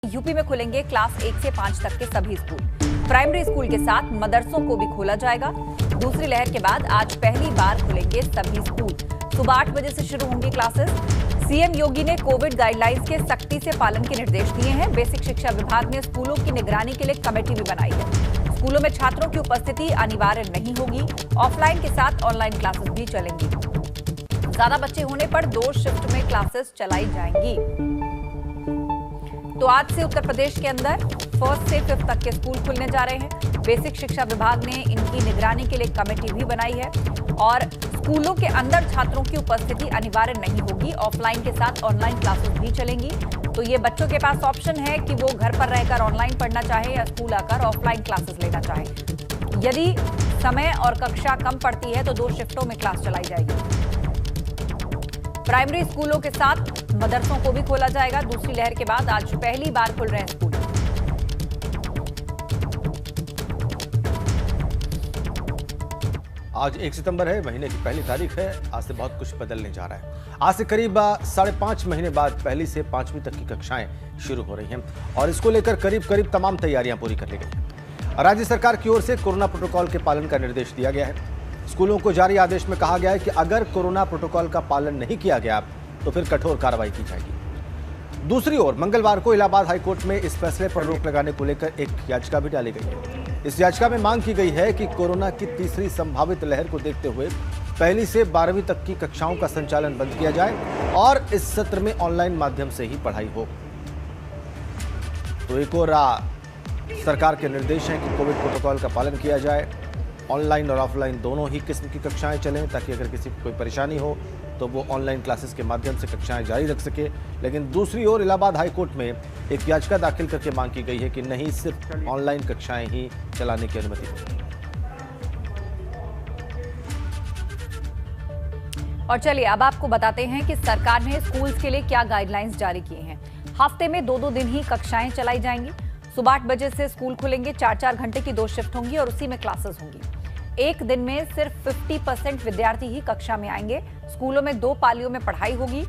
UP में खुलेंगे class 1 से 5 तक के सभी स्कूल। प्राइमरी स्कूल के साथ मदरसों को भी खोला जाएगा। दूसरी लहर के बाद आज पहली बार खुलेंगे सभी स्कूल। सुबह 8 बजे से शुरू होंगी क्लासेस। सीएम योगी ने कोविड गाइडलाइंस के सख्ती से पालन के निर्देश दिए हैं। बेसिक शिक्षा विभाग ने स्कूलों की निगरानी के लिए कमेटी भी बनाई है। स्कूलों में छात्रों की उपस्थिति अनिवार्य नहीं होगी। ऑफलाइन के साथ ऑनलाइन क्लासेस भी चलेंगी। ज्यादा बच्चे होने पर 2 शिफ्ट में क्लासेस चलाई जाएंगी। तो आज से उत्तर प्रदेश के अंदर 1st से 5th तक के स्कूल खुलने जा रहे हैं। बेसिक शिक्षा विभाग ने इनकी निगरानी के लिए कमेटी भी बनाई है और स्कूलों के अंदर छात्रों की उपस्थिति अनिवार्य नहीं होगी। ऑफलाइन के साथ ऑनलाइन क्लासेस भी चलेंगी। तो ये बच्चों के पास ऑप्शन है कि वो घर पर रहकर ऑनलाइन पढ़ना चाहे या स्कूल आकर ऑफलाइन क्लासेस लेना चाहे। यदि समय और कक्षा कम पड़ती है तो 2 शिफ्टों में क्लास चलाई जाएगी। प्राइमरी स्कूलों के साथ मदरसों को भी खोला जाएगा। दूसरी लहर के बाद आज पहली बार खुल रहे हैं स्कूल। आज 1 सितंबर है, महीने की पहली तारीख है। आज से बहुत कुछ बदलने जा रहा है। आज से करीब 5.5 महीने बाद पहली से 5वीं तक की कक्षाएं शुरू हो रही हैं और इसको लेकर करीब तमाम तैयारियां पूरी कर ली गई हैं। राज्य सरकार की ओर से कोरोना प्रोटोकॉल के पालन का निर्देश दिया गया है। स्कूलों को जारी आदेश में कहा गया है कि अगर कोरोना प्रोटोकॉल का पालन नहीं किया गया तो फिर कठोर कार्रवाई की जाएगी। दूसरी ओर मंगलवार को इलाहाबाद हाईकोर्ट में इस फैसले पर रोक लगाने को लेकर एक याचिका भी डाली गई है। इस याचिका में मांग की गई है कि कोरोना की तीसरी संभावित लहर को देखते हुए पहली से 12वीं तक की कक्षाओं का संचालन बंद किया जाए और इस सत्र में ऑनलाइन माध्यम से ही पढ़ाई हो। तो एक और सरकार के निर्देश हैं कि कोविड प्रोटोकॉल का पालन किया जाए। ऑनलाइन और ऑफलाइन दोनों ही किस्म की कक्षाएं चलें ताकि अगर किसी को कोई परेशानी हो तो वो ऑनलाइन क्लासेस के माध्यम से कक्षाएं जारी रख सके। लेकिन दूसरी ओर इलाहाबाद हाईकोर्ट में एक याचिका दाखिल करके मांग की गई है कि नहीं, सिर्फ ऑनलाइन कक्षाएं ही चलाने की अनुमति हो। और चलिए अब आपको बताते हैं कि सरकार ने स्कूल्स के लिए क्या गाइडलाइंस जारी किए हैं। हफ्ते में 2-2 दिन ही कक्षाएं चलाई जाएंगी। सुबह 8 बजे से स्कूल खुलेंगे। 4-4 घंटे की 2 शिफ्ट होंगी और उसी में क्लासेस होंगी। एक दिन में सिर्फ 50% विद्यार्थी ही कक्षा में आएंगे। स्कूलों में 2 पालियों में पढ़ाई होगी।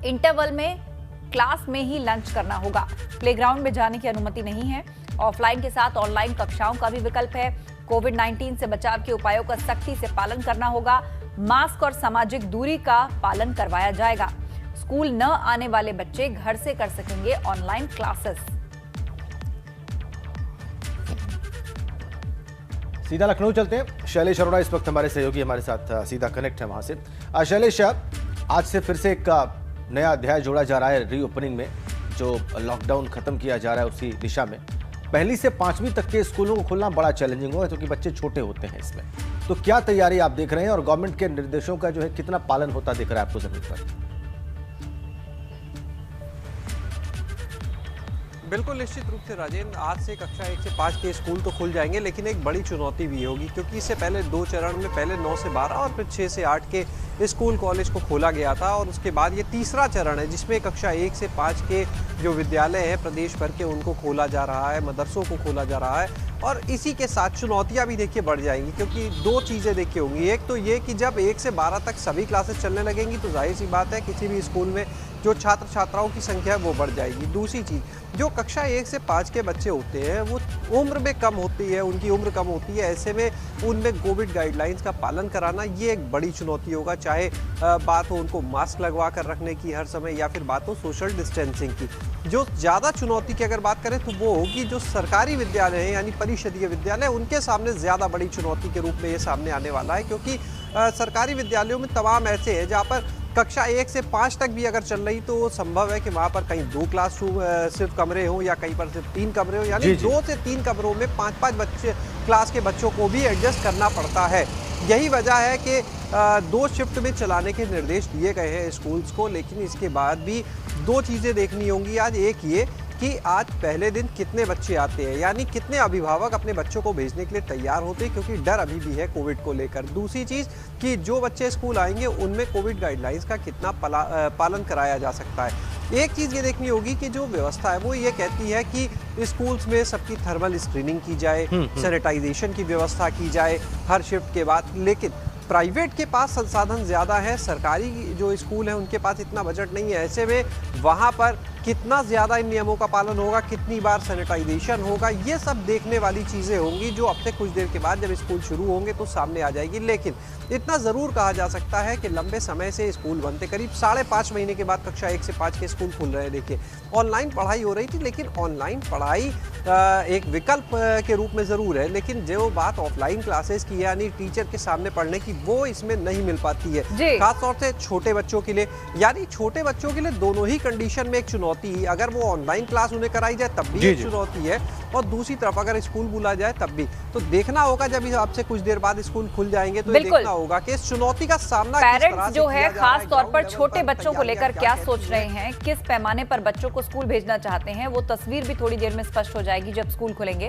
इंटरवल में क्लास में ही लंच करना होगा। प्लेग्राउंड में जाने की अनुमति नहीं है। ऑफलाइन के साथ ऑनलाइन कक्षाओं का भी विकल्प है। कोविड-19 से बचाव के उपायों का सख्ती से पालन करना होगा। मास्क और सामाजिक दूरी का पालन करवाया जाएगा। स्कूल न आने वाले बच्चे घर से कर सकेंगे ऑनलाइन क्लासेस। सीधा लखनऊ चलते हैं। शैलेश अरोड़ा इस वक्त हमारे सहयोगी हमारे साथ सीधा कनेक्ट है वहां से। शैलेश, आज से फिर से एक नया अध्याय जोड़ा जा रहा है रीओपनिंग में, जो लॉकडाउन खत्म किया जा रहा है उसी दिशा में। पहली से 5वीं तक के स्कूलों को खोलना बड़ा चैलेंजिंग होगा क्योंकि बच्चे छोटे होते हैं इसमें। तो क्या तैयारी आप देख रहे हैं और गवर्नमेंट के निर्देशों का जो है कितना पालन होता दिख रहा है आपको जमीन पर? बिल्कुल निश्चित रूप से राजेंद्र, आज से कक्षा 1 से 5 के स्कूल तो खुल जाएंगे, लेकिन एक बड़ी चुनौती भी होगी क्योंकि इससे पहले 2 चरण में पहले 9 से 12 और फिर 6 से 8 के स्कूल कॉलेज को खोला गया था और उसके बाद ये तीसरा चरण है जिसमें कक्षा 1 से 5 के जो विद्यालय हैं प्रदेश भर के उनको खोला जा रहा है, मदरसों को खोला जा रहा है। और इसी के साथ चुनौतियां भी देखिए बढ़ जाएंगी क्योंकि 2 चीज़ें देखिए होंगी। एक तो ये कि जब 1 से 12 तक सभी क्लासेस चलने लगेंगी तो जाहिर सी बात है किसी भी स्कूल में जो छात्र छात्राओं की संख्या है वो बढ़ जाएगी। दूसरी चीज़, जो कक्षा 1 से 5 के बच्चे होते हैं वो उम्र में कम होती है, उनकी उम्र कम होती है। ऐसे में उनमें कोविड गाइडलाइंस का पालन कराना ये एक बड़ी चुनौती होगा, चाहे बात हो उनको मास्क लगवा कर रखने की हर समय या फिर बात हो सोशल डिस्टेंसिंग की। जो ज़्यादा चुनौती की अगर बात करें तो वो होगी जो सरकारी विद्यालय हैं यानी परिषदीय विद्यालय, उनके सामने ज़्यादा बड़ी चुनौती के रूप में ये सामने आने वाला है क्योंकि सरकारी विद्यालयों में तमाम ऐसे हैं जहाँ पर कक्षा 1 से 5 तक भी अगर चल रही तो संभव है कि वहाँ पर कहीं 2 क्लासरूम सिर्फ कमरे हों या कहीं पर सिर्फ 3 कमरे हों, यानी 2 से 3 कमरों में 5-5 बच्चे क्लास के बच्चों को भी एडजस्ट करना पड़ता है। यही वजह है कि 2 शिफ्ट में चलाने के निर्देश दिए गए हैं स्कूल्स को, लेकिन इसके बाद भी 2 चीज़ें देखनी होंगी आज। एक ये कि आज पहले दिन कितने बच्चे आते हैं, यानी कितने अभिभावक अपने बच्चों को भेजने के लिए तैयार होते हैं क्योंकि डर अभी भी है कोविड को लेकर। दूसरी चीज़ कि जो बच्चे स्कूल आएंगे उनमें कोविड गाइडलाइंस का कितना पालन कराया जा सकता है। एक चीज़ ये देखनी होगी कि जो व्यवस्था है वो ये कहती है कि स्कूल्स में सबकी थर्मल स्क्रीनिंग की जाए, सैनिटाइजेशन की व्यवस्था की जाए हर शिफ्ट के बाद। लेकिन प्राइवेट के पास संसाधन ज़्यादा है, सरकारी जो स्कूल है उनके पास इतना बजट नहीं है। ऐसे में वहाँ पर कितना ज़्यादा इन नियमों का पालन होगा, कितनी बार सैनिटाइजेशन होगा, ये सब देखने वाली चीज़ें होंगी जो अब से कुछ देर के बाद जब स्कूल शुरू होंगे तो सामने आ जाएगी। लेकिन इतना ज़रूर कहा जा सकता है कि लंबे समय से स्कूल बनते करीब 5.5 महीने के बाद कक्षा 1 से 5 के स्कूल खुल रहे हैं। देखिए, ऑनलाइन पढ़ाई हो रही थी, लेकिन ऑनलाइन पढ़ाई एक विकल्प के रूप में ज़रूर है, लेकिन जो बात ऑफलाइन क्लासेस की यानी टीचर के सामने पढ़ने की, वो इसमें नहीं मिल पाती है, खासतौर से छोटे बच्चों के लिए। यानी छोटे बच्चों के लिए दोनों ही कंडीशन में एक चुनौती ही, अगर वो ऑनलाइन क्लास उन्हें कराई जाए तब भी एक चुनौती है, और दूसरी तरफ अगर स्कूल बुला जाए तब भी। तो देखना होगा जब आपसे कुछ देर बाद स्कूल खुल जाएंगे तो देखना होगा कि इस चुनौती का सामना पेरेंट्स जो है खास तौर पर छोटे बच्चों को लेकर क्या सोच रहे हैं, किस पैमाने पर बच्चों को स्कूल भेजना चाहते हैं, वो तस्वीर भी थोड़ी देर में स्पष्ट हो जाएगी जब स्कूल खुलेंगे।